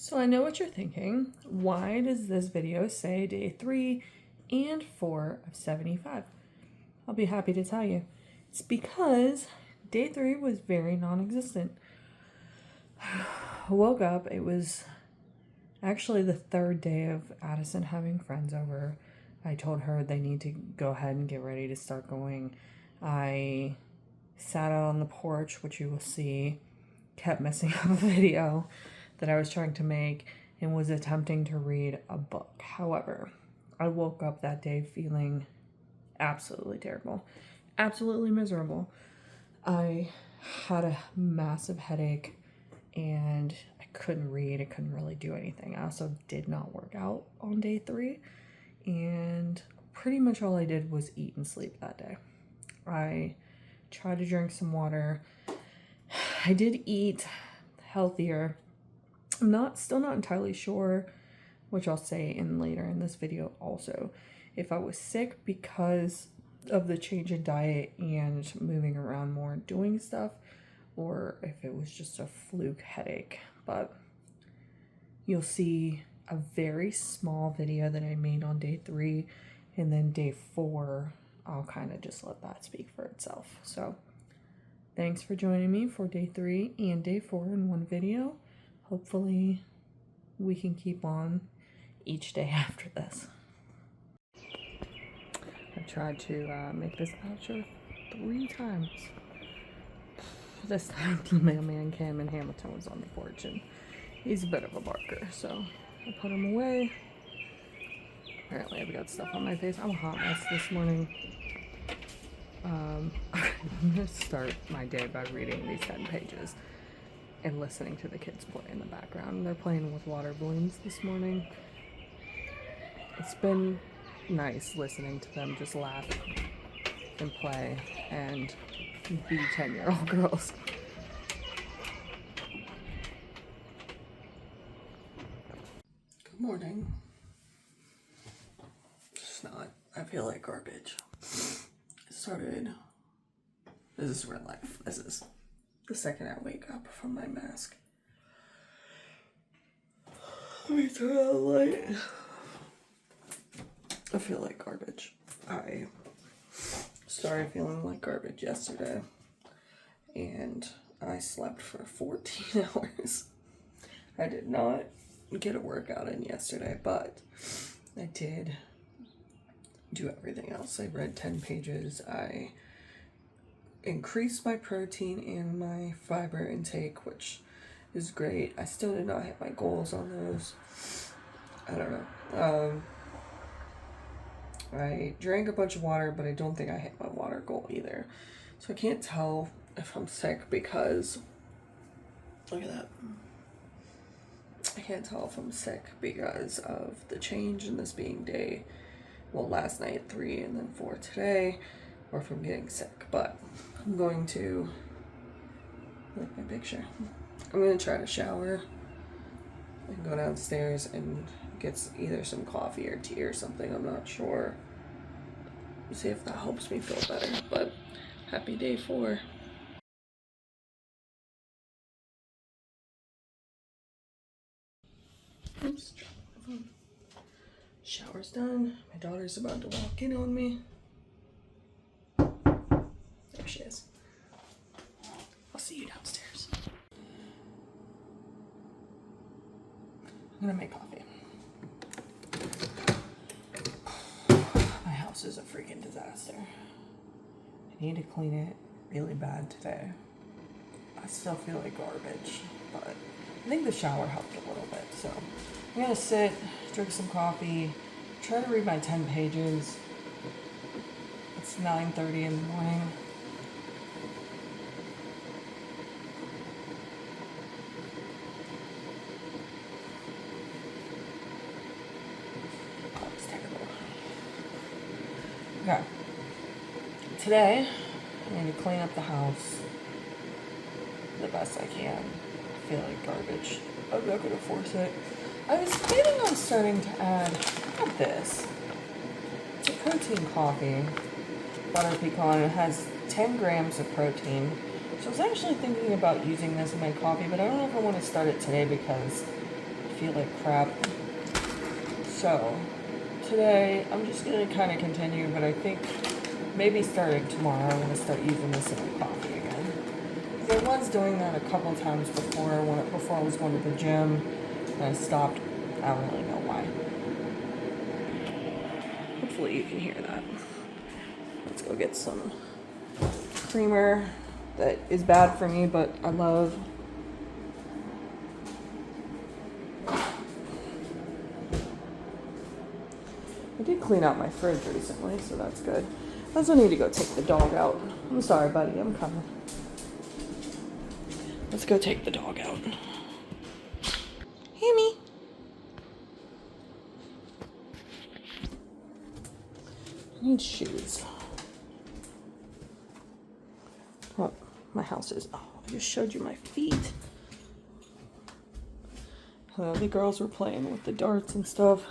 So I know what you're thinking. Why does this video say day 3 and 4 of 75? I'll be happy to tell you. It's because day 3 was very non-existent. I woke up, it was actually the third day of Addison having friends over. I told her they need to go ahead and get ready to start going. I sat out on the porch, which you will see, kept messing up a video that I was trying to make, and was attempting to read a book. However, I woke up that day feeling absolutely terrible, absolutely miserable. I had a massive headache and I couldn't read. I couldn't really do anything. I also did not work out on day 3, and pretty much all I did was eat and sleep that day. I tried to drink some water. I did eat healthier. I'm still not entirely sure, which I'll say later in this video also, if I was sick because of the change in diet and moving around more and doing stuff, or if it was just a fluke headache. But you'll see a very small video that I made on day 3, and then day 4, I'll kind of just let that speak for itself. So thanks for joining me for day 3 and day 4 in one video. Hopefully we can keep on each day after this. I've tried to make this outro 3 times. This time the mailman came and Hamilton was on the porch, and he's a bit of a barker, so I put him away. Apparently I've got stuff on my face. I'm a hot mess this morning. I'm gonna start my day by reading these 10 pages and listening to the kids play in the background. They're playing with water balloons this morning. It's been nice listening to them just laugh and play and be 10-year-old girls. Good morning. It's not. I feel like garbage. This is real life. This is the second I wake up from my mask. Let me turn on the light. I feel like garbage. I started feeling like garbage yesterday, and I slept for 14 hours. I did not get a workout in yesterday, but I did do everything else. I read 10 pages. I increased my protein and my fiber intake, which is great. I still did not hit my goals on those. I don't know. I drank a bunch of water, but I don't think I hit my water goal either. So I can't tell if I'm sick because, look at that. I can't tell if I'm sick because of the change in this being day, well, last night 3 and then 4 today, or if I'm getting sick. But I'm going to, like my picture, I'm going to try to shower and go downstairs and get either some coffee or tea or something. I'm not sure. See if that helps me feel better. But happy day 4. Oops. Shower's done. My daughter's about to walk in on me. There she is. I'll see you downstairs. I'm gonna make coffee. My house is a freaking disaster. I need to clean it really bad today. I still feel like garbage, but I think the shower helped a little bit. So I'm gonna sit, drink some coffee, try to read my 10 pages. It's 9:30 in the morning. Okay. Today, I'm going to clean up the house the best I can. I feel like garbage. I'm not going to force it. I was planning on starting to add, look at this. It's a protein coffee. Butter pecan. It has 10 grams of protein. So I was actually thinking about using this in my coffee, but I don't know if I want to start it today because I feel like crap. So today I'm just gonna kind of continue, but I think maybe starting tomorrow I'm gonna start using this in my coffee again. Because I was doing that a couple times before before I was going to the gym, and I stopped. I don't really know why. Hopefully you can hear that. Let's go get some creamer that is bad for me, but I love. I did clean out my fridge recently, so that's good. I also need to go take the dog out. I'm sorry, buddy, I'm coming. Let's go take the dog out. Hammy. I need shoes. Oh, my house is. Oh, I just showed you my feet. The girls were playing with the darts and stuff.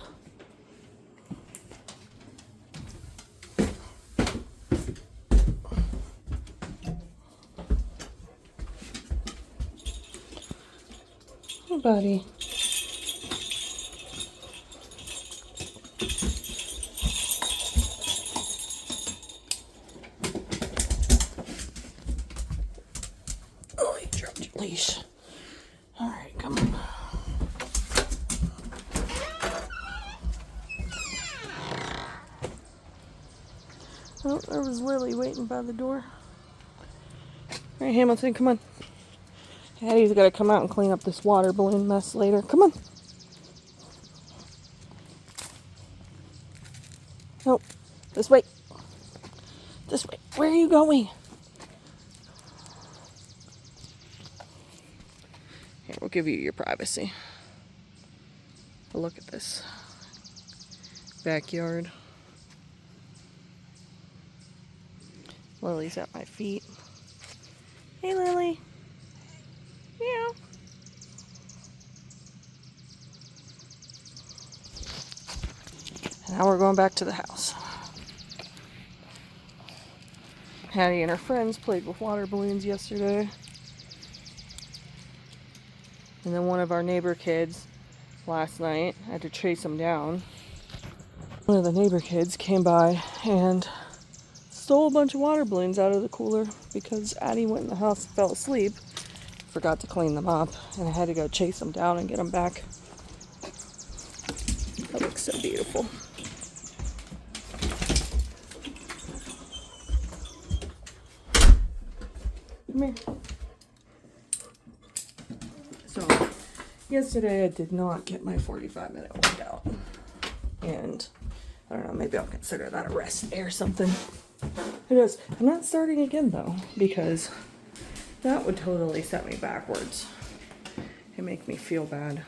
Hey, buddy. Oh, you dropped your leash. All right, come on. Oh, there was Lily waiting by the door. All right, Hamilton, come on. Hattie's got to come out and clean up this water balloon mess later. Come on. Nope. This way. This way. Where are you going? Here, we'll give you your privacy. But look at this backyard. Lily's at my feet. Hey, Lily. Yeah. And now we're going back to the house. Hattie and her friends played with water balloons yesterday. And then one of our neighbor kids last night, I had to chase him down. One of the neighbor kids came by and stole a bunch of water balloons out of the cooler because Addie went in the house and fell asleep. Forgot to clean them up, and I had to go chase them down and get them back. That looks so beautiful. Come here. So, yesterday I did not get my 45-minute workout. And I don't know, maybe I'll consider that a rest day or something. Who knows? I'm not starting again though, because that would totally set me backwards and make me feel bad.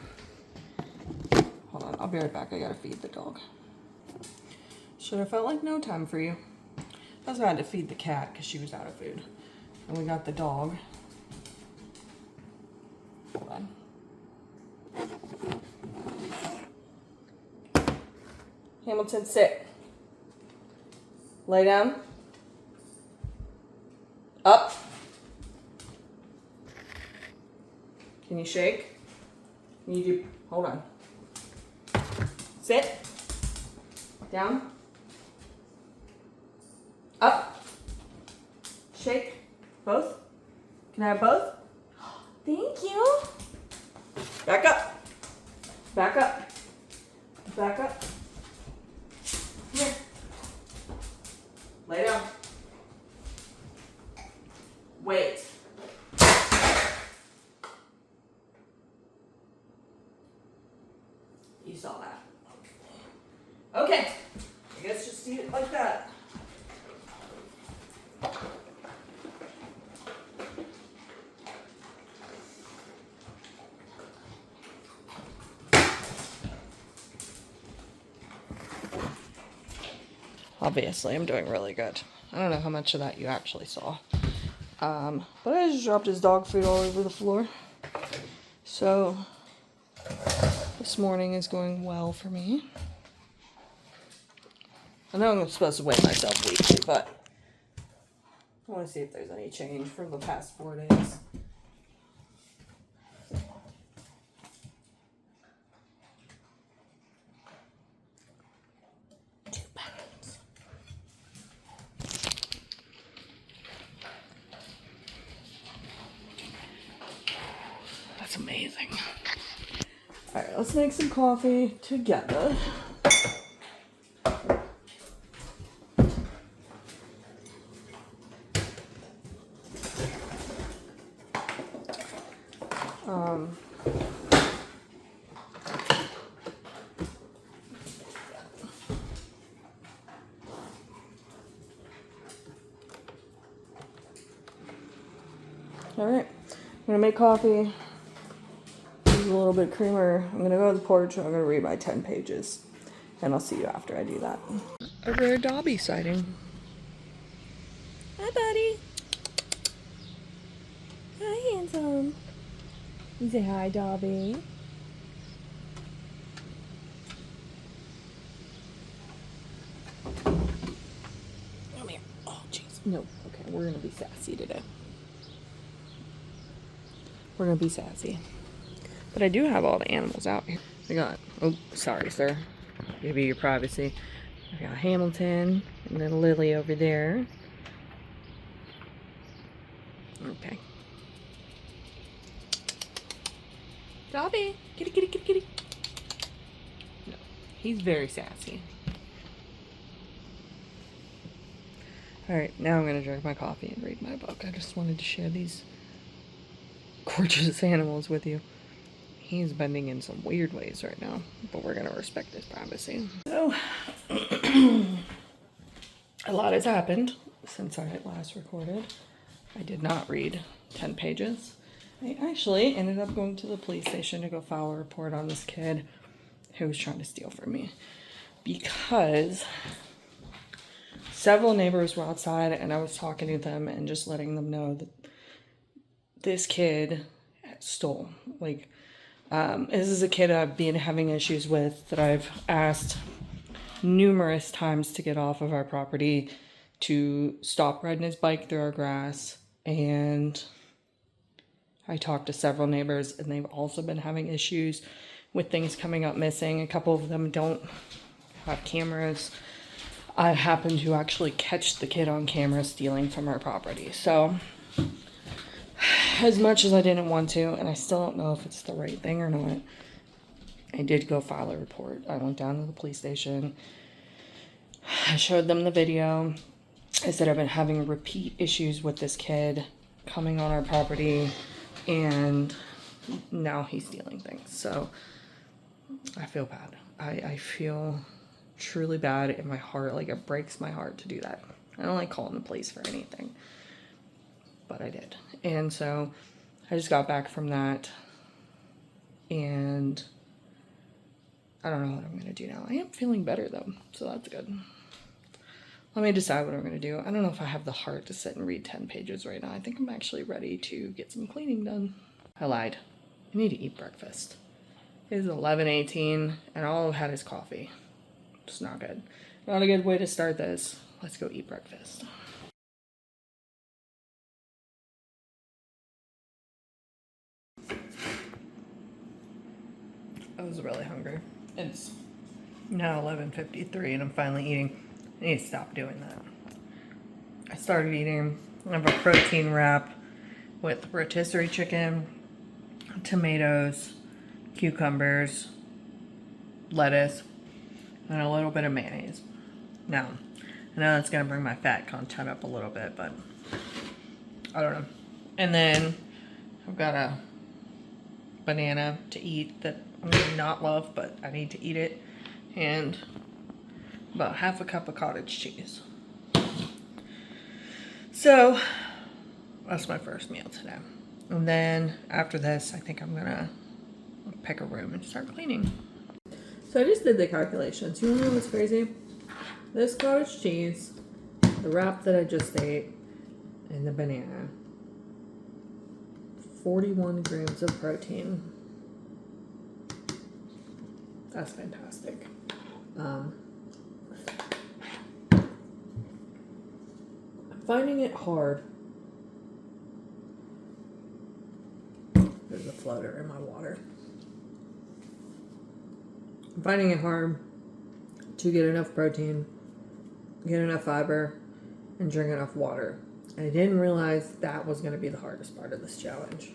Hold on, I'll be right back. I gotta feed the dog. Should have felt like no time for you. I also had to feed the cat because she was out of food. And we got the dog. Hold on. Hamilton, sit. Lay down. Up. Can you shake? Can you do, hold on. Sit. Down. Up. Shake. Both. Can I have both? Thank you. Back up. Back up. Back up. Come here. Lay down. Wait. You saw that. Okay. I guess just eat it like that. Obviously, I'm doing really good. I don't know how much of that you actually saw. But I just dropped his dog food all over the floor. So, this morning is going well for me. I know I'm supposed to weigh myself weekly, but I want to see if there's any change from the past 4 days. Alright, let's make some coffee together. Alright, I'm gonna make coffee. Use a little bit of creamer. I'm gonna go to the porch and I'm gonna read my 10 pages. And I'll see you after I do that. A rare Dobby sighting. Hi, buddy. Hi, handsome. You say hi, Dobby. Come here. Oh, jeez. No. Okay, we're gonna be sassy today. We're gonna be sassy. But I do have all the animals out here. I got, oh, sorry, sir. Give you your privacy. I got Hamilton and then Lily over there. Okay. Dobby! Kitty, kitty, kitty, kitty. No, he's very sassy. Alright, now I'm gonna drink my coffee and read my book. I just wanted to share these gorgeous animals with you. He's bending in some weird ways right now, but we're gonna respect his privacy. So, a lot has happened since I last recorded. I did not read 10 pages. I actually ended up going to the police station to go file a report on this kid who was trying to steal from me, because several neighbors were outside and I was talking to them and just letting them know that this kid stole. Like, this is a kid I've been having issues with, that I've asked numerous times to get off of our property, to stop riding his bike through our grass. And I talked to several neighbors and they've also been having issues with things coming up missing. A couple of them don't have cameras. I happened to actually catch the kid on camera stealing from our property. So, as much as I didn't want to, and I still don't know if it's the right thing or not, I did go file a report. I went down to the police station. I showed them the video. I said I've been having repeat issues with this kid coming on our property, and now he's stealing things. So I feel bad. I feel truly bad in my heart. Like, it breaks my heart to do that. I don't like calling the police for anything, but I did. And so I just got back from that, and I don't know what I'm going to do now. I am feeling better though, so that's good. Let me decide what I'm going to do. I don't know if I have the heart to sit and read 10 pages right now. I think I'm actually ready to get some cleaning done. I lied. I need to eat breakfast. It is 11:18 and all I've had is coffee. It's not good. Not a good way to start this. Let's go eat breakfast. I was really hungry. It's now 11:53 and I'm finally eating. I need to stop doing that. I started eating. I have a protein wrap with rotisserie chicken, tomatoes, cucumbers, lettuce, and a little bit of mayonnaise. Now, I know that's going to bring my fat content up a little bit, but I don't know. And then I've got a banana to eat that I'm going to not love, but I need to eat it. And about half a cup of cottage cheese. So that's my first meal today. And then after this, I think I'm gonna pick a room and start cleaning. So I just did the calculations. You wanna know what's crazy? This cottage cheese, the wrap that I just ate, and the banana. 41 grams of protein. That's fantastic. I'm finding it hard. There's a floater in my water. I'm finding it hard to get enough protein, get enough fiber, and drink enough water. And I didn't realize that was going to be the hardest part of this challenge.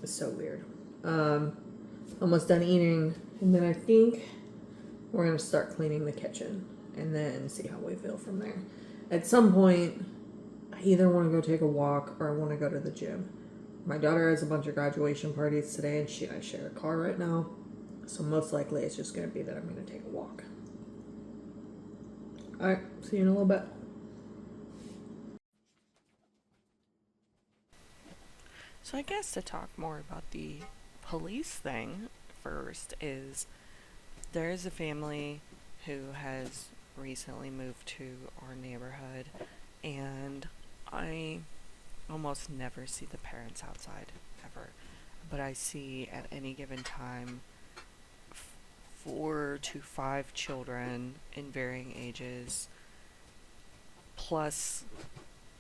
It's so weird. Almost done eating, and then I think we're gonna start cleaning the kitchen and then see how we feel from there. At some point, I either want to go take a walk or I want to go to the gym. My daughter has a bunch of graduation parties today, and she and I share a car right now. So most likely it's just going to be that I'm going to take a walk. All right, see you in a little bit. So I guess to talk more about the police thing first is there is a family who has recently moved to our neighborhood, and I almost never see the parents outside, ever. But I see at any given time 4 to 5 children in varying ages, plus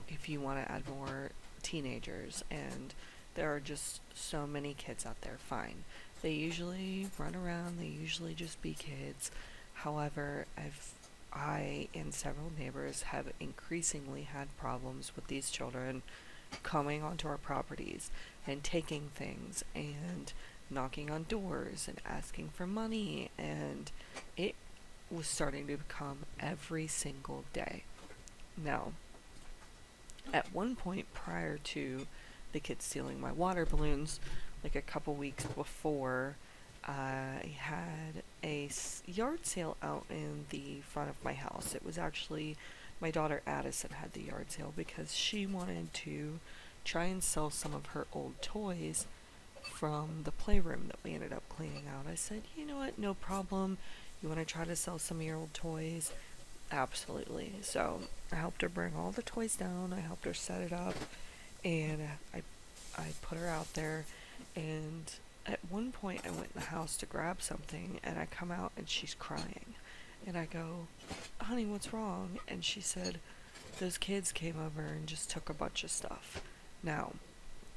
if you want to add more teenagers, and there are just so many kids out there. Fine, they usually run around, they usually just be kids. However, I and several neighbors have increasingly had problems with these children coming onto our properties and taking things and knocking on doors and asking for money, and it was starting to become every single day. Now, at one point prior to the kids stealing my water balloons, like a couple weeks before, I had a yard sale out in the front of my house. It was actually my daughter Addison had the yard sale because she wanted to try and sell some of her old toys from the playroom that we ended up cleaning out. I said, you know what, no problem. You want to try to sell some of your old toys? Absolutely. So I helped her bring all the toys down. I helped her set it up, and I put her out there. And at one point, I went in the house to grab something, and I come out and she's crying, and I go, "Honey, what's wrong?" And she said, "Those kids came over and just took a bunch of stuff." Now,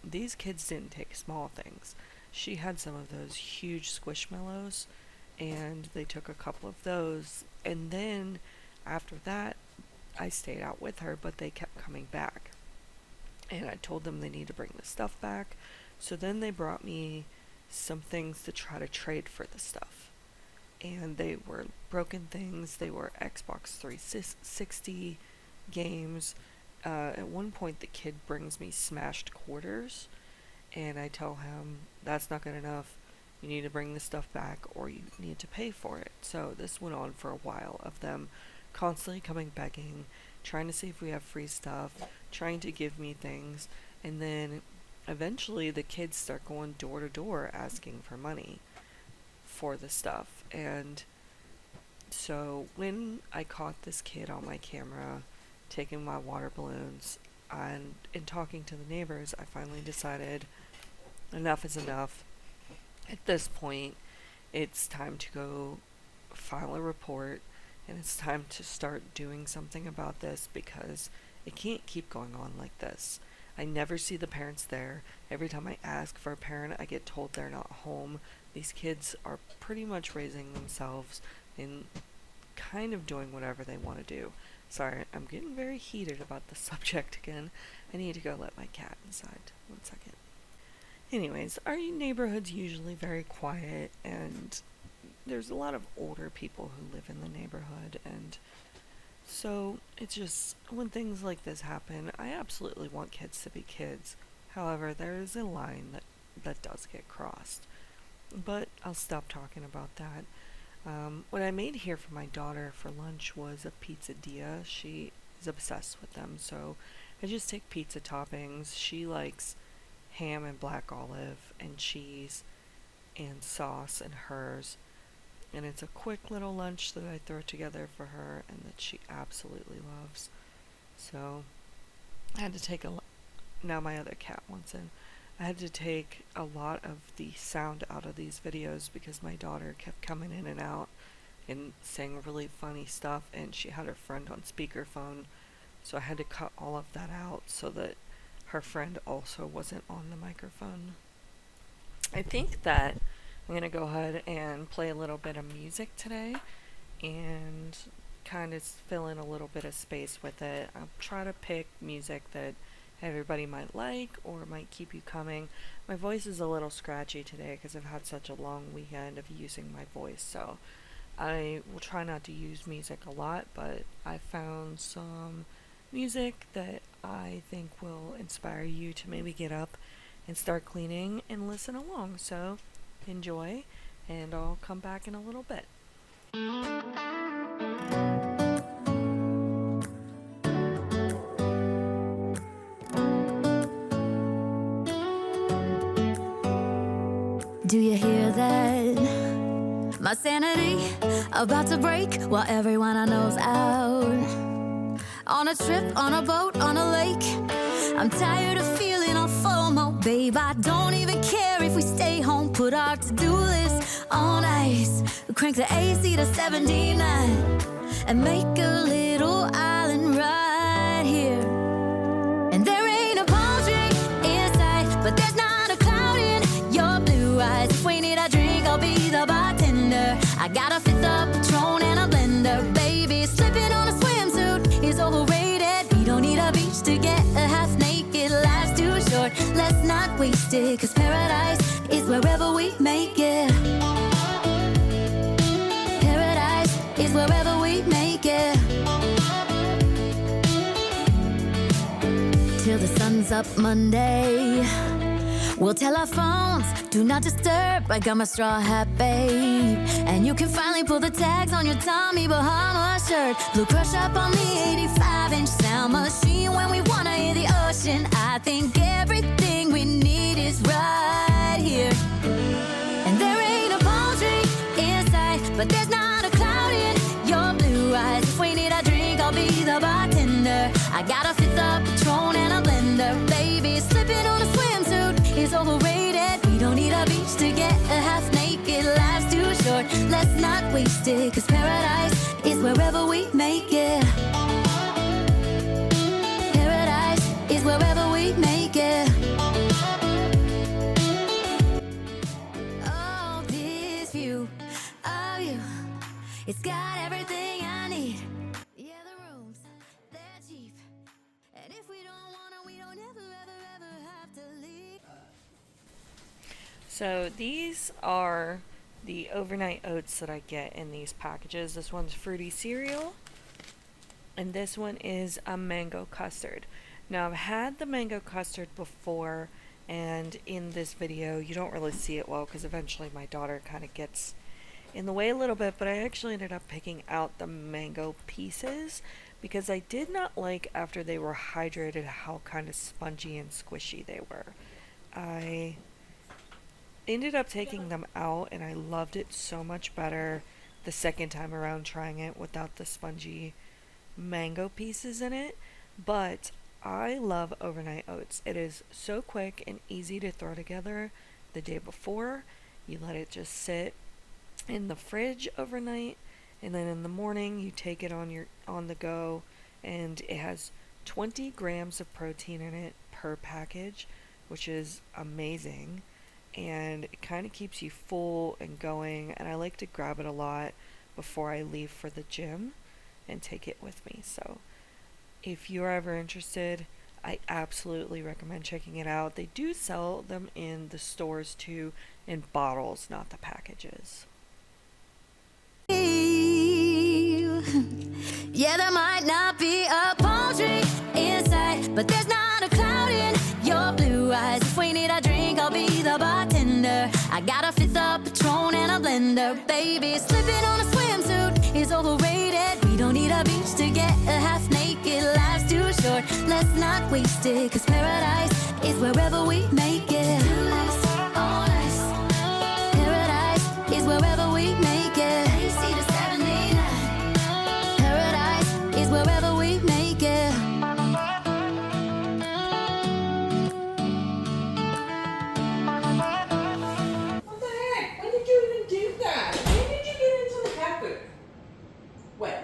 these kids didn't take small things. She had some of those huge squishmallows, and they took a couple of those, and then after that, I stayed out with her, but they kept coming back. And I told them they need to bring the stuff back. So then they brought me some things to try to trade for the stuff. And they were broken things. They were Xbox 360 games. At one point, the kid brings me smashed quarters, and I tell him, that's not good enough. You need to bring the stuff back or you need to pay for it. So this went on for a while of them constantly coming begging, trying to see if we have free stuff, trying to give me things, and then eventually the kids start going door to door asking for money for the stuff. And so when I caught this kid on my camera taking my water balloons and in talking to the neighbors, I finally decided enough is enough. At this point, it's time to go file a report, and it's time to start doing something about this because it can't keep going on like this. I never see the parents there. Every time I ask for a parent, I get told they're not home. These kids are pretty much raising themselves and kind of doing whatever they want to do. Sorry, I'm getting very heated about the subject again. I need to go let my cat inside. 1 second. Anyways, our neighborhood's usually very quiet, and there's a lot of older people who live in the neighborhood, and so it's just when things like this happen, I absolutely want kids to be kids. However, there is a line that does get crossed. But I'll stop talking about that. What I made here for my daughter for lunch was a pizzadilla. She is obsessed with them, so I just take pizza toppings. She likes ham and black olive and cheese and sauce in hers. And it's a quick little lunch that I throw together for her and that she absolutely loves. So I had to take now my other cat wants in. I had to take a lot of the sound out of these videos because my daughter kept coming in and out and saying really funny stuff, and she had her friend on speakerphone, so I had to cut all of that out so that her friend also wasn't on the microphone. I think that I'm going to go ahead and play a little bit of music today and kind of fill in a little bit of space with it. I'll try to pick music that everybody might like or might keep you coming. My voice is a little scratchy today because I've had such a long weekend of using my voice, so I will try not to use music a lot, but I found some music that I think will inspire you to maybe get up and start cleaning and listen along. So enjoy, and I'll come back in a little bit. Do you hear that? My sanity about to break while everyone I know's out. On a trip, on a boat, on a lake. I'm tired of feeling all FOMO, babe. I don't even care if we stay home. Put our to-do list on ice. We crank the AC to 79 and make a little island right here. And there ain't a palm tree in sight, but there's not a cloud in your blue eyes. If we need a drink, I'll be the bartender. I got a fifth of Patron and a blender, baby. Slipping on a swimsuit is overrated. We don't need a beach to get a half naked. Life's too short, let's not waste it. Cause paradise is wherever we make it. Paradise is wherever we make it. Till the sun's up Monday, we'll tell our phones, do not disturb. I got my straw hat, babe. And you can finally pull the tags on your Tommy Bahama shirt. Blue crush up on the 85-inch sound machine when we wanna hear the ocean. I think everything we need is right here. And there ain't a palm tree in sight, but there's not a cloud in your blue eyes. If we need a drink, I'll be the bartender. I got a fifth of Patron and a blender, baby. Slipping on a swimsuit is overrated. We don't need a beach to get a half naked. Life's too short, let's not waste it. Cause paradise is wherever we make it. Paradise is wherever we make it. Oh, this view of you, it's got everything I need. Yeah, the rooms, they're cheap. And if we don't wanna, we don't ever have to leave. So these are the overnight oats that I get in these packages. This one's fruity cereal, and this one is a mango custard. Now I've had the mango custard before, and in this video you don't really see it well because eventually my daughter kind of gets in the way a little bit, but I actually ended up picking out the mango pieces because I did not like, after they were hydrated, how kind of spongy and squishy they were. I ended up taking them out, and I loved it so much better the second time around trying it without the spongy mango pieces in it. But I love overnight oats. It is so quick and easy to throw together the day before. You let it just sit in the fridge overnight, and then in the morning you take it on the go, and it has 20 grams of protein in it per package, which is amazing. And it kind of keeps you full and going, and I like to grab it a lot before I leave for the gym and take it with me. So if you're ever interested, I absolutely recommend checking it out. They do sell them in the stores too, in bottles, not the packages. Yeah, there might not be a palm tree inside, but there's not a cloud in your blue eyes. If we need a drink, I'll be the bartender. I got a fifth of Patron and a blender, baby. Slipping on a swimsuit is overrated. We don't need a beach to get a half naked. Life's too short, let's not waste it. Cause paradise is wherever we make it. On ice. Paradise is wherever we make it. AC to 79. Paradise is wherever we make it. What the heck? When did you even do that? When did you get into the cat food? When?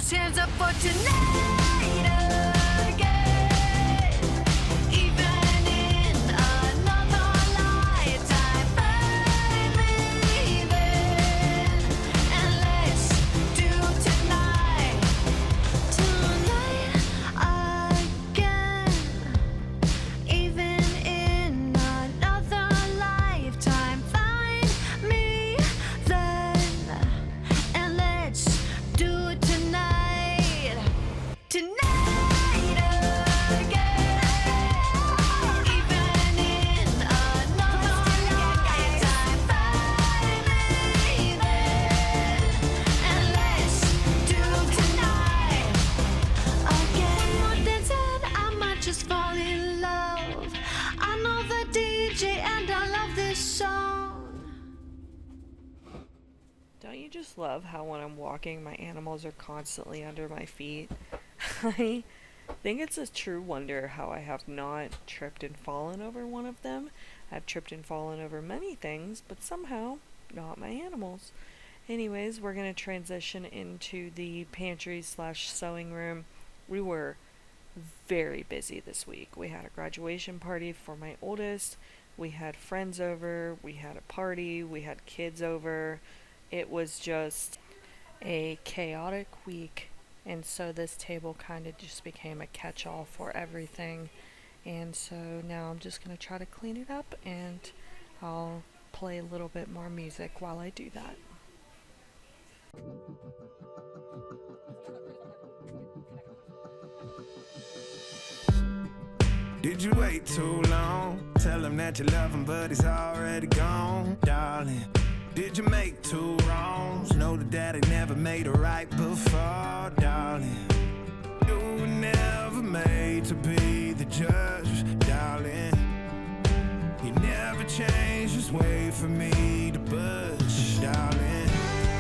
those hands up for tonight again. Even in another lifetime, find me then, and let's do tonight again. Even in another lifetime, find me then, and let's do it tonight. Tonight again. Even in another lifetime, find me then, and let's do tonight again. One more dance and I might just fall in love. I know the DJ and I love this song. Don't you just love how when I'm walking, my animals are constantly under my feet? I think it's a true wonder how I have not tripped and fallen over one of them. I've tripped and fallen over many things, but somehow not my animals. Anyways, we're going to transition into the pantry / sewing room. We were very busy this week. We had a graduation party for my oldest. We had friends over. We had a party. We had kids over. It was just a chaotic week, and so this table kind of just became a catch-all for everything. And so now I'm just going to try to clean it up, and I'll play a little bit more music while I do that. Did you wait too long? Tell him that you love him, but he's already gone, darling. Did you make two wrongs? Know that daddy never made a right before, darling. You were never made to be the judge, darling. He never changed his way for me to budge, darling.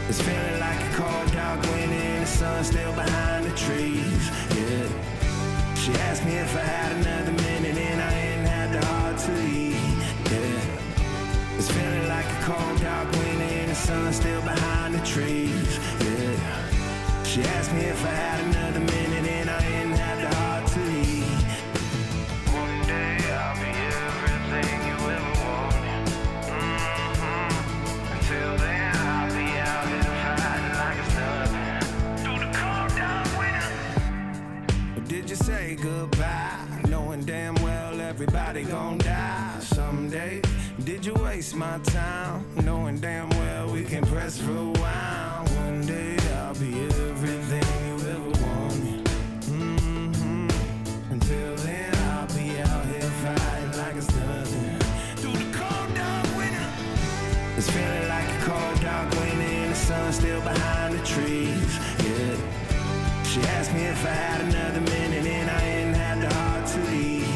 It's feeling like a cold dark wind and the sun still behind the trees, yeah. She asked me if I had another minute and I ain't had the heart to leave, yeah. It's feeling like a cold dark wind and the sun still behind the trees, yeah. She asked me if I had another minute and I ain't had the heart to leave. One day I'll be everything you ever wanted. Until then I'll be out here fighting like it's nothing. Through the cold dark winter. Did you say goodbye, knowing damn well everybody gon' die someday? Did you waste my time, knowing damn well we can press rewind? One day I'll be everything you ever wanted. Until then I'll be out here fighting like it's nothing. Through the cold dark winter. It's feeling like a cold dark winter and the sun still behind the trees, yeah. She asked me if I had another minute and I ain't had the heart to leave,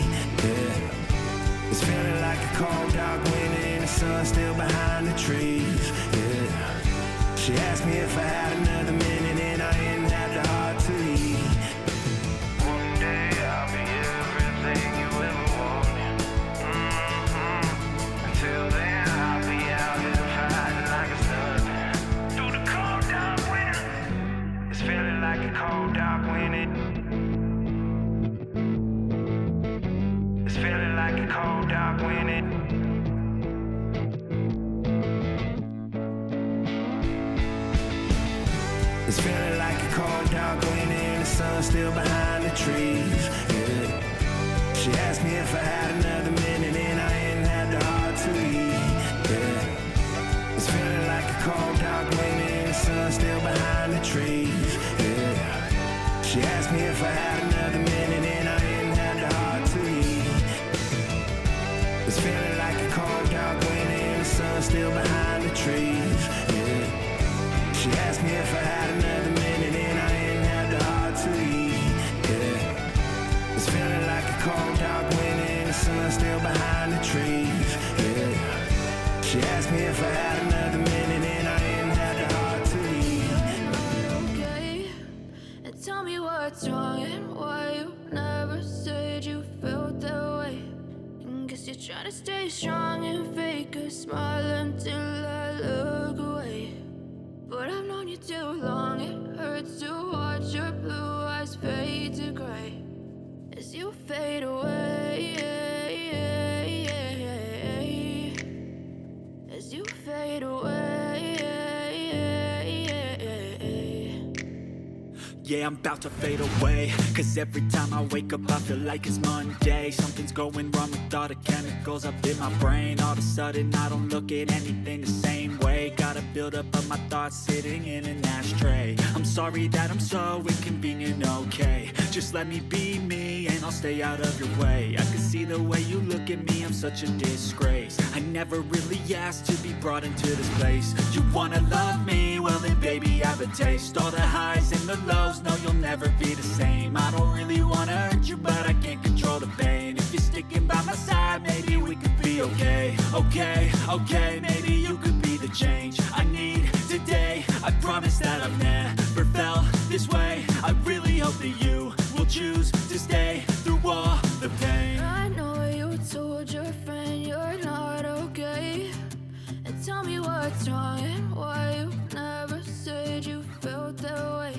yeah. It's feeling like a cold dark winter and the sun still behind the trees, yeah. She asked me if I had another minute and I ain't had the heart to leave. One day I'll be everything you ever wanted. Until then I'll be out here fighting like it's nothing. Through the cold dark winter. It's feeling like a cold dark winter. It's feeling like a cold dark winter. It's feeling like a cold dark winter and the sun still behind the trees, yeah. She asked me if I had another minute and I ain't had the heart to leave, yeah. It's feeling like a cold dark winter and the sun still behind the trees, yeah. She asked me if I had another minute and I ain't had the heart to leave. It's feeling like a cold dark winter and the sun still behind the trees, yeah. She asked me if I had another minute and I ain't had the heart to leave, yeah. It's feeling like a cold dark winter and the sun still behind the trees, yeah. She asked me if I had another minute and I ain't had the heart to leave. Okay, and tell me what's wrong and why you never said you felt that way. And guess you're trying to stay strong and fake a smile until I look away. But I've known you too long, it hurts to watch your fade away. Yeah, I'm about to fade away. Cause every time I wake up I feel like it's Monday. Something's going wrong with all the chemicals up in my brain. All of a sudden I don't look at anything the same way. Got a buildup of my thoughts sitting in an ashtray. I'm sorry that I'm so inconvenient, okay. Just let me be me and I'll stay out of your way. I can see the way you look at me, I'm such a disgrace. I never really asked to be brought into this place. You wanna love me? Well then baby I have a taste. All the highs and the lows, no you'll never be the same. I don't really wanna hurt you but I can't control the pain. If you're sticking by my side maybe we could be okay. Okay, maybe you could be the change I need today. I promise that I've never felt this way. I really hope that you will choose to stay through all the pain. I know you told your friend you're not okay, and tell me what's wrong and why you never said you felt that way.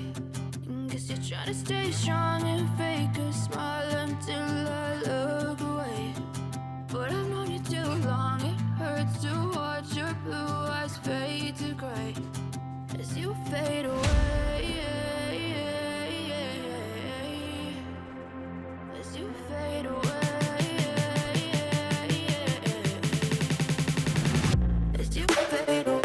Guess you're trying to stay strong and fake a smile until I look away. But I've known you too long, it hurts to watch your blue eyes fade to gray as you fade away. As you fade away. As you fade away.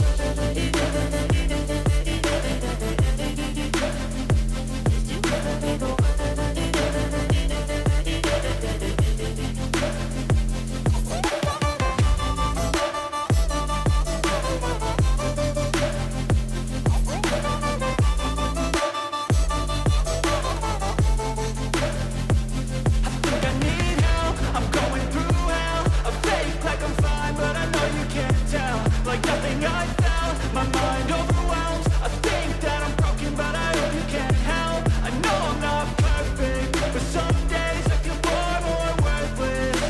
Like nothing I felt, my mind overwhelms. I think that I'm broken, but I hope you can't help. I know I'm not perfect, but some days I feel far more worthless.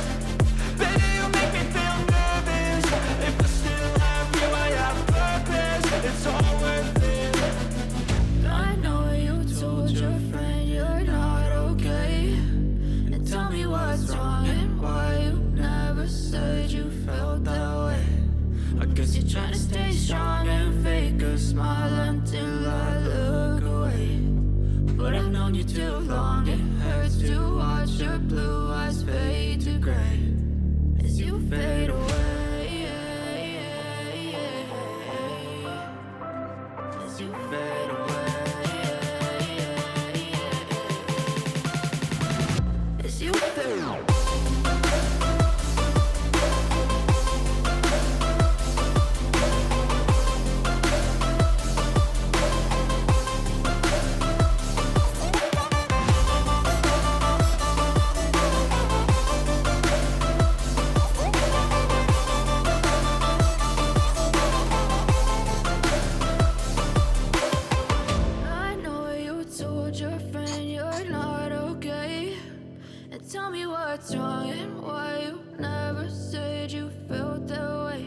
Baby, you make me feel nervous. If I still have you, I have purpose. It's all worth it. I know you told your friend you're not okay, and tell me what's wrong and why you never said you felt that way. I guess You're trying to stay strong and fake a smile until I look away. But I've known you too long, it hurts to watch your blue eyes fade to gray as you fade away. As you fade away. As you fade away. I know you told your friend you're not okay, and tell me what's wrong and why you never said you felt that way.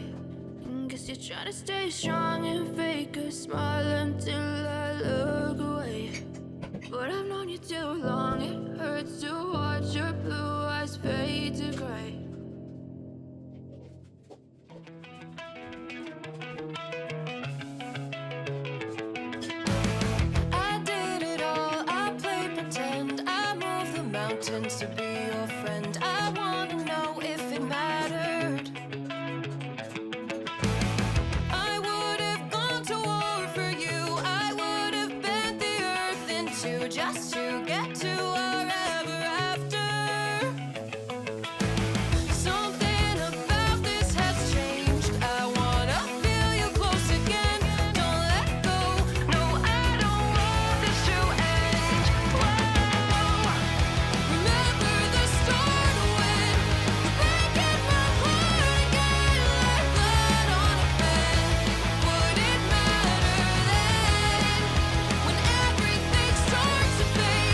Guess you're trying to stay strong and fake a smile until I look away. But I've known you too long, it hurts to watch your blue eyes fade to gray. I did it all, I played pretend, I moved the mountains to be your friend. I wanna know if it mattered. I would have gone to war for you, I would have bent the earth in two just to get to our ever after. Something about this has changed, I wanna feel you close again. Don't let go, no I don't want this to end. Whoa. Remember the start when you're breaking my heart again, like blood on a pen. Would it matter then when everything starts to fade?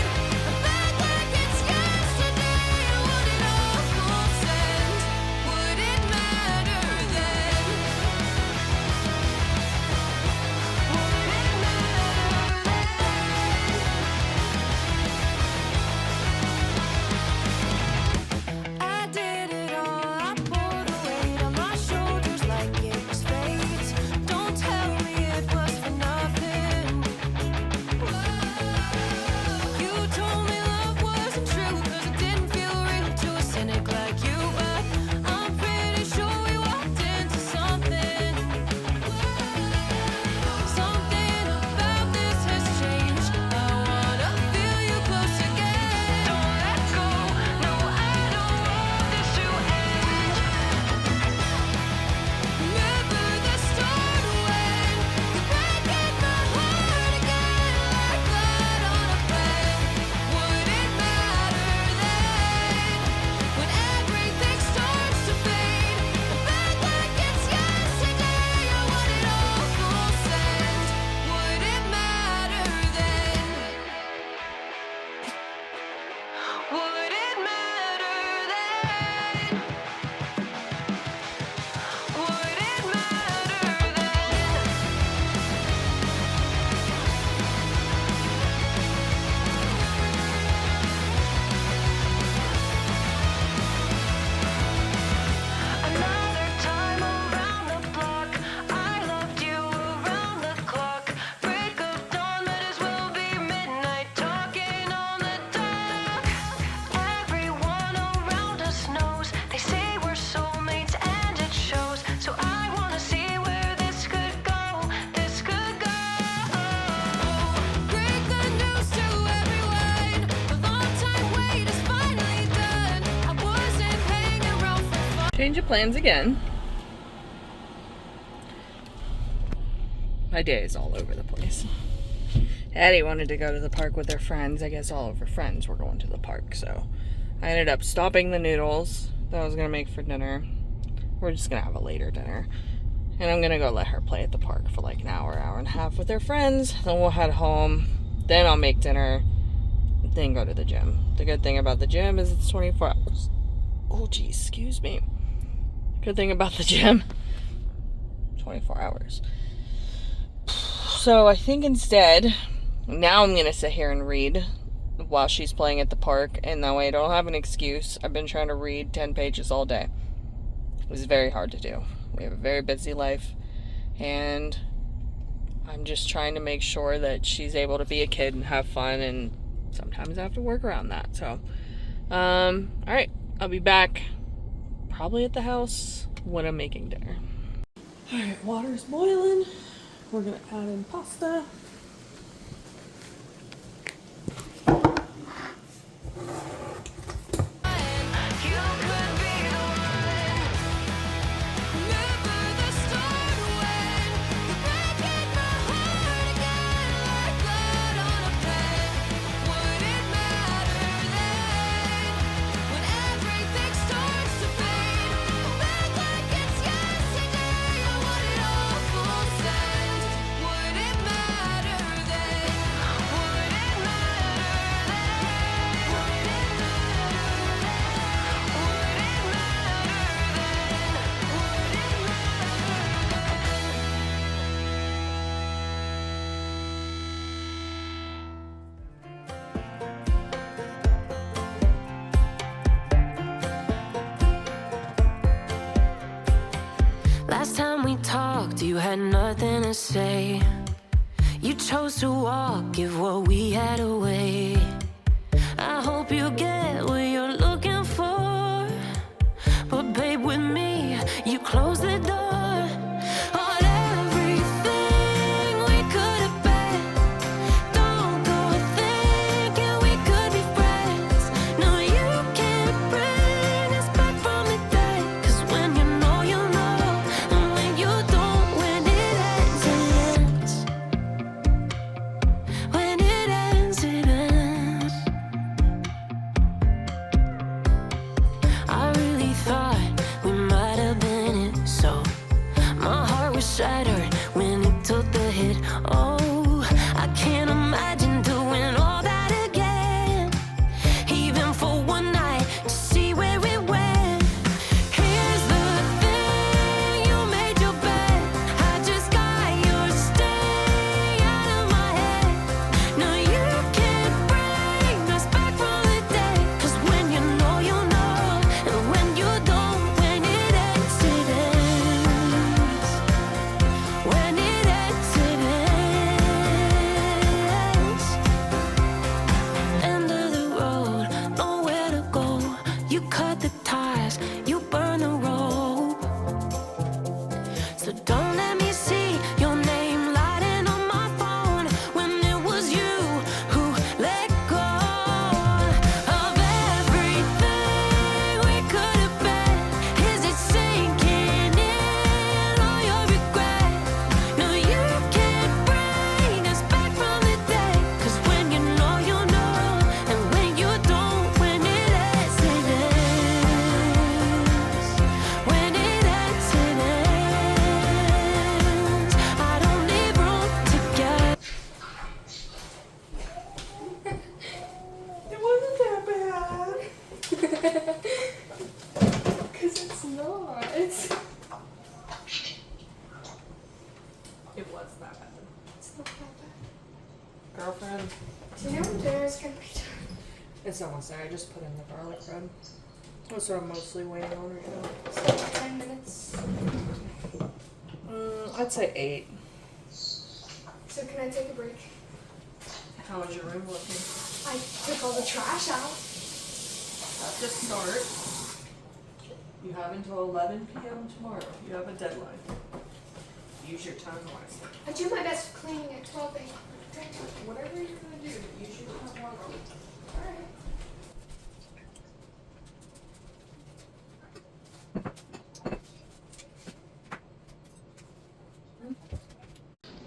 Change of plans again. My day is all over the place. Addie wanted to go to the park with her friends. I guess all of her friends were going to the park, so I ended up stopping the noodles that I was gonna make for dinner. We're just gonna have a later dinner. And I'm gonna go let her play at the park for like an hour, hour and a half with her friends. Then we'll head home. Then I'll make dinner. Then go to the gym. The good thing about the gym is it's 24 hours. Oh, geez, excuse me. Good thing about the gym, 24 hours. So I think instead, now I'm gonna sit here and read while she's playing at the park, and that way I don't have an excuse. I've been trying to read 10 pages all day. It was very hard to do. We have a very busy life, and I'm just trying to make sure that she's able to be a kid and have fun, and sometimes I have to work around that. So, alright, I'll be back probably at the house when I'm making dinner. Alright, water's boiling. We're gonna add in pasta. Last time we talked, you had nothing to say. You chose to walk, give what we had away. I hope you get what you're looking for, but babe, with me, you close the door on everything we could have been. Don't go thinking we could be friends. No, you can't bring us back from the dead. 'Cause when you know, you know, and when you don't, when it ends, it ends. When it ends, it ends. I really thought we might have been it, so my heart was shattered when it took the hit. Oh, I can't imagine doing all that again, even for one night, to see where it went. Here's the thing, you made your bed, I just got your stay out of my head. No, you can't bring us back from the dead. 'Cause when you know, you know, and when you don't, when it ends, it ends. When it ends, it ends. End of the road, nowhere to go. You cut the ties, you burn the rope. So don't let me see your name lighting on my phone when it was you who let go of everything we could have been. Is it sinking in all your regret? No, you can't bring us back from the dead. 'Cause when you know, you know, and when you don't, when it ends, it ends. When it ends, it ends. I don't leave room to get. It wasn't that bad. Because it's not. It was that bad. It's not that bad. Girlfriend, Do you know when dinner is going to be done? it's almost there. I just put in the garlic bread. That's what I'm mostly waiting on right now. So 10 minutes. I'd say 8. So can I take a break? How was your room looking? I took all the trash out. Have to start. You have until 11 p.m. tomorrow. You have a deadline. Use your time wisely. I do my best cleaning at 12 a.m. Whatever you're gonna do, use your time wisely. Alright.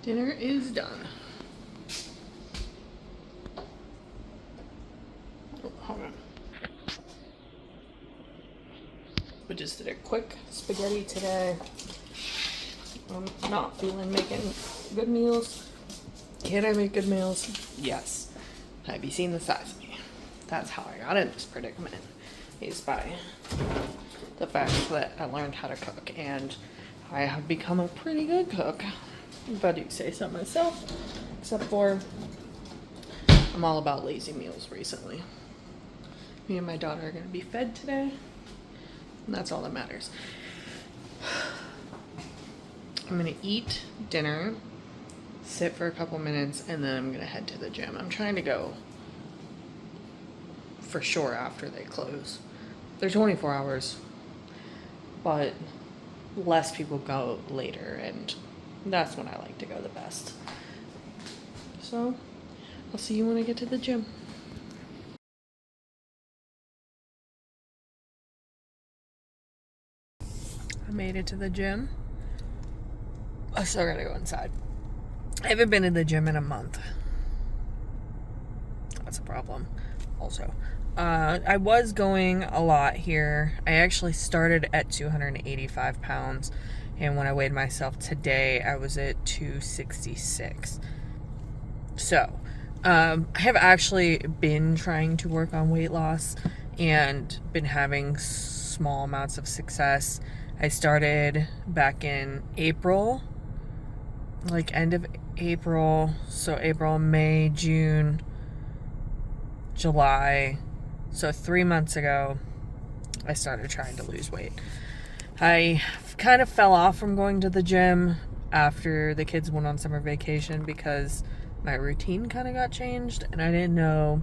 Dinner is done. Oh, hold on. We just did a quick spaghetti today. I'm not feeling making good meals. Can I make good meals? Yes. Have you seen the size of me? That's how I got in this predicament, is by the fact that I learned how to cook, and I have become a pretty good cook, if I do say so myself, except for I'm all about lazy meals recently. Me and my daughter are going to be fed today, and that's all that matters. I'm going to eat dinner, sit for a couple minutes, and then I'm going to head to the gym. I'm trying to go for sure after they close. They're 24 hours, but less people go later, and that's when I like to go the best. So, I'll see you when I get to the gym. I made it to the gym. I still gotta go inside. I haven't been in the gym in a month. That's a problem also. I was going a lot here. I actually started at 285 pounds, and when I weighed myself today, I was at 266. So, I have actually been trying to work on weight loss and been having small amounts of success. I started back in April, like end of April, so April, May, June, July. So 3 months ago, I started trying to lose weight. I kind of fell off from going to the gym after the kids went on summer vacation because my routine kind of got changed and I didn't know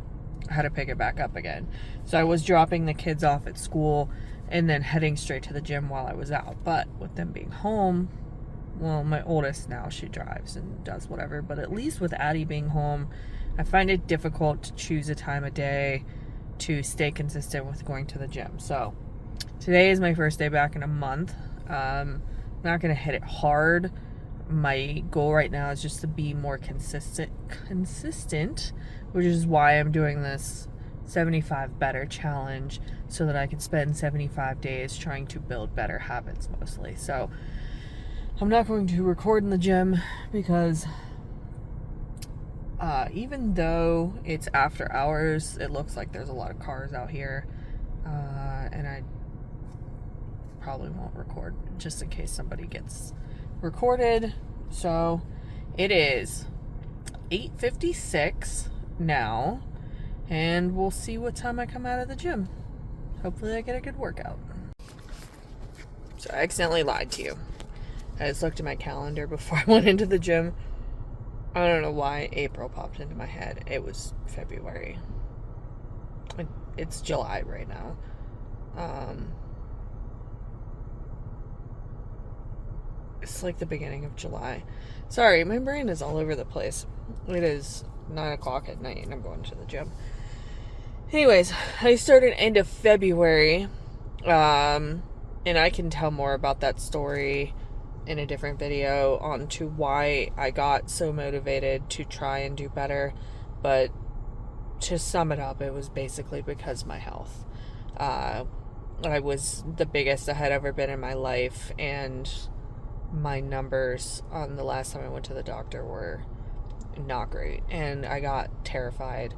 how to pick it back up again. So I was dropping the kids off at school and then heading straight to the gym while I was out. But with them being home, well, my oldest now, she drives and does whatever. But at least with Addie being home, I find it difficult to choose a time of day to stay consistent with going to the gym. So today is my first day back in a month. I'm not going to hit it hard. My goal right now is just to be more consistent, which is why I'm doing this 75 better challenge so that I can spend 75 days trying to build better habits mostly. So I'm not going to record in the gym because even though it's after hours, it looks like there's a lot of cars out here, and I probably won't record just in case somebody gets recorded. So it is 8:56 now, and we'll see what time I come out of the gym. Hopefully I get a good workout. So I accidentally lied to you. I just looked at my calendar before I went into the gym. I don't know why April popped into my head. It was February. It's July right now. It's like the beginning of July. Sorry, my brain is all over the place. It is 9 o'clock at night and I'm going to the gym. Anyways, I started end of February. And I can tell more about that story in a different video on to why I got so motivated to try and do better. But to sum it up, it was basically because of my health. I was the biggest I had ever been in my life, and my numbers on the last time I went to the doctor were not great, and I got terrified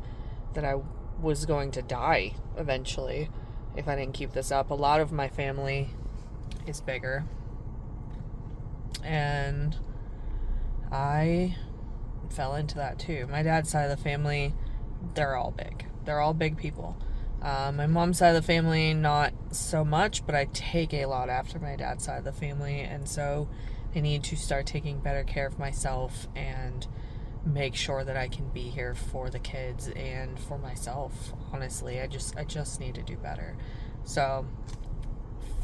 that I was going to die eventually if I didn't keep this up. A lot of my family is bigger, and I fell into that too. My dad's side of the family, they're all big. They're all big people. My mom's side of the family, not so much, but I take a lot after my dad's side of the family, and so I need to start taking better care of myself and make sure that I can be here for the kids and for myself. Honestly, I just need to do better. So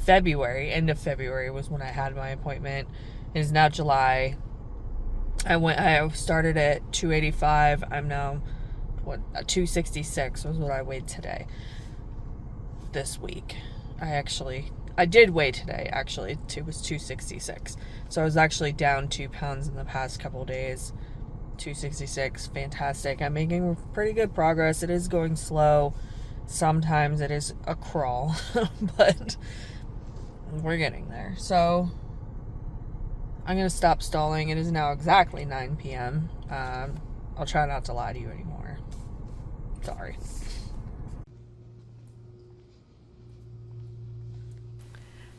February, end of February was when I had my appointment. It is now July. I started at 285. I'm now 266 was what I weighed today. This week, I actually I did weigh today, actually. It was 266. So I was actually down 2 pounds in the past couple days. 266, fantastic. I'm making pretty good progress. It is going slow. Sometimes it is a crawl, but we're getting there. So I'm going to stop stalling. It is now exactly 9 p.m. I'll try not to lie to you anymore. Sorry.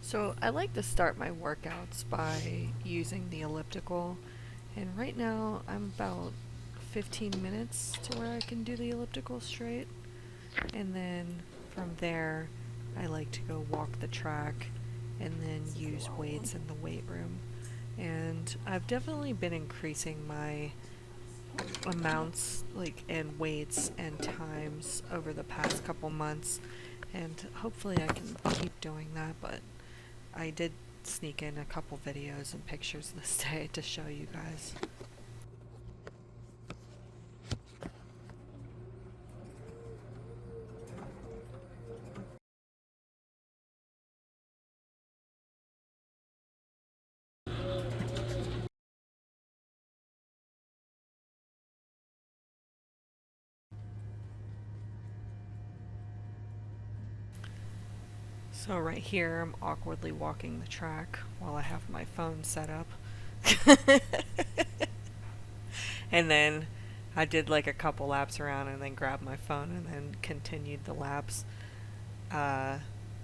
So I like to start my workouts by using the elliptical, and right now I'm about 15 minutes to where I can do the elliptical straight, and then from there I like to go walk the track and then use weights in the weight room. And I've definitely been increasing my amounts and weights and times over the past couple months, and hopefully I can keep doing that. But I did sneak in a couple videos and pictures this day to show you guys. So right here, I'm awkwardly walking the track while I have my phone set up. And then I did like a couple laps around and then grabbed my phone and then continued the laps.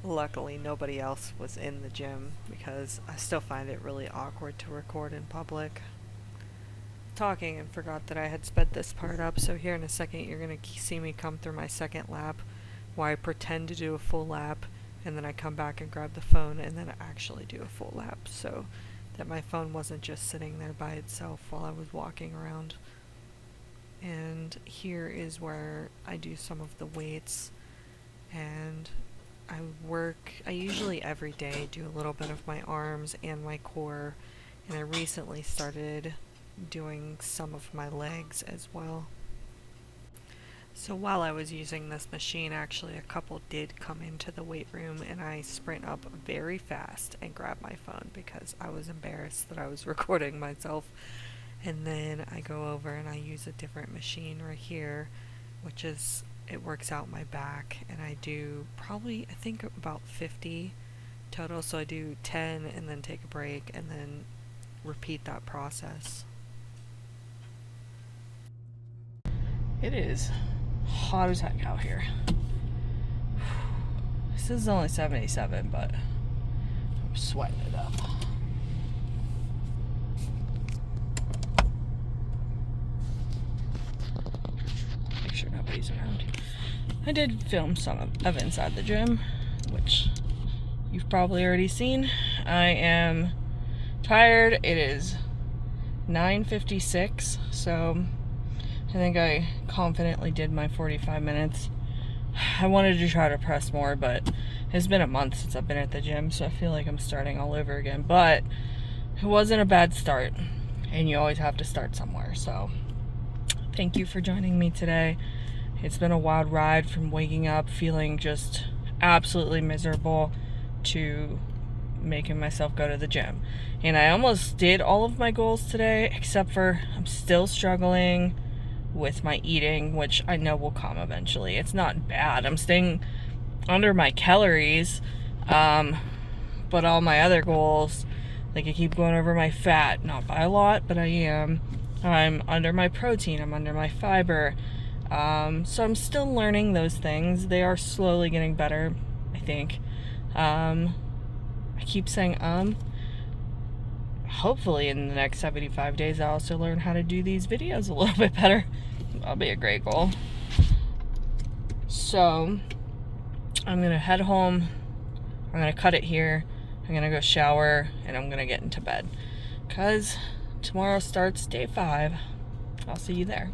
Luckily, nobody else was in the gym because I still find it really awkward to record in public. Talking and forgot that I had sped this part up, so here in a second you're going to see me come through my second lap where I pretend to do a full lap, and then I come back and grab the phone and then I actually do a full lap, so that my phone wasn't just sitting there by itself while I was walking around. And here is where I do some of the weights, and I usually every day do a little bit of my arms and my core, and I recently started doing some of my legs as well. So while I was using this machine, actually a couple did come into the weight room, and I sprint up very fast and grab my phone because I was embarrassed that I was recording myself. And then I go over and I use a different machine right here, which is, it works out my back, and I do probably, I think about 50 total. So I do 10 and then take a break and then repeat that process. It is hot as heck out here. This is only 77, but I'm sweating it up. Make sure nobody's around. I did film some of inside the gym, which you've probably already seen. I am tired. It is 9:56, so I think I confidently did my 45 minutes. I wanted to try to press more, but it's been a month since I've been at the gym, so I feel like I'm starting all over again. But it wasn't a bad start, and you always have to start somewhere. So thank you for joining me today. It's been a wild ride from waking up feeling just absolutely miserable to making myself go to the gym. And I almost did all of my goals today, except for I'm still struggling with my eating, which I know will come eventually. It's not bad. I'm staying under my calories, but all my other goals, like I keep going over my fat, not by a lot, but I am. I'm under my protein, I'm under my fiber, so I'm still learning those things. They are slowly getting better, I think. I keep saying hopefully in the next 75 days I'll also learn how to do these videos a little bit better. That'll be a great goal. So I'm gonna head home, I'm gonna cut it here, I'm gonna go shower, and I'm gonna get into bed because tomorrow starts day 5. I'll see you there.